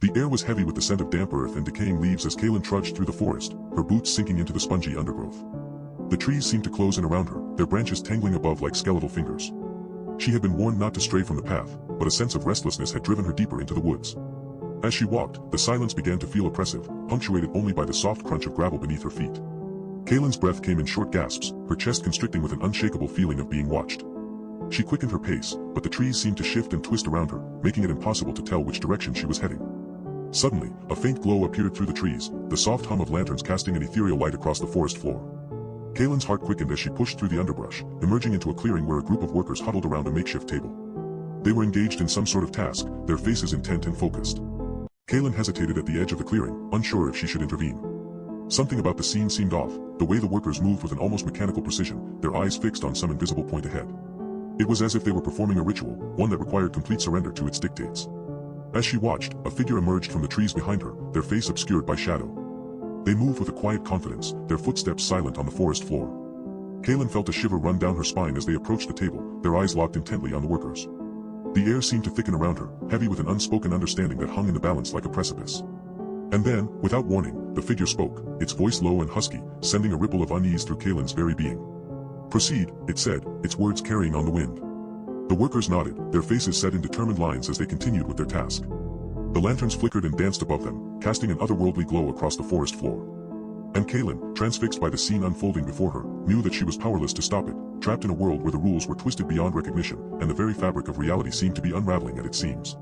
The air was heavy with the scent of damp earth and decaying leaves as Kaylin trudged through the forest, her boots sinking into the spongy undergrowth. The trees seemed to close in around her, their branches tangling above like skeletal fingers. She had been warned not to stray from the path, but a sense of restlessness had driven her deeper into the woods. As she walked, the silence began to feel oppressive, punctuated only by the soft crunch of gravel beneath her feet. Kaylin's breath came in short gasps, her chest constricting with an unshakable feeling of being watched. She quickened her pace, but the trees seemed to shift and twist around her, making it impossible to tell which direction she was heading. Suddenly, a faint glow appeared through the trees, the soft hum of lanterns casting an ethereal light across the forest floor. Kaylin's heart quickened as she pushed through the underbrush, emerging into a clearing where a group of workers huddled around a makeshift table. They were engaged in some sort of task, their faces intent and focused. Kaylin hesitated at the edge of the clearing, unsure if she should intervene. Something about the scene seemed off, the way the workers moved with an almost mechanical precision, their eyes fixed on some invisible point ahead. It was as if they were performing a ritual, one that required complete surrender to its dictates. As she watched, a figure emerged from the trees behind her, their face obscured by shadow. They moved with a quiet confidence, their footsteps silent on the forest floor. Kaylin felt a shiver run down her spine as they approached the table, their eyes locked intently on the workers. The air seemed to thicken around her, heavy with an unspoken understanding that hung in the balance like a precipice. And then, without warning, the figure spoke, its voice low and husky, sending a ripple of unease through Kaylin's very being. "Proceed," it said, its words carrying on the wind. The workers nodded, their faces set in determined lines as they continued with their task. The lanterns flickered and danced above them, casting an otherworldly glow across the forest floor. And Kaylin, transfixed by the scene unfolding before her, knew that she was powerless to stop it, trapped in a world where the rules were twisted beyond recognition, and the very fabric of reality seemed to be unraveling at its seams.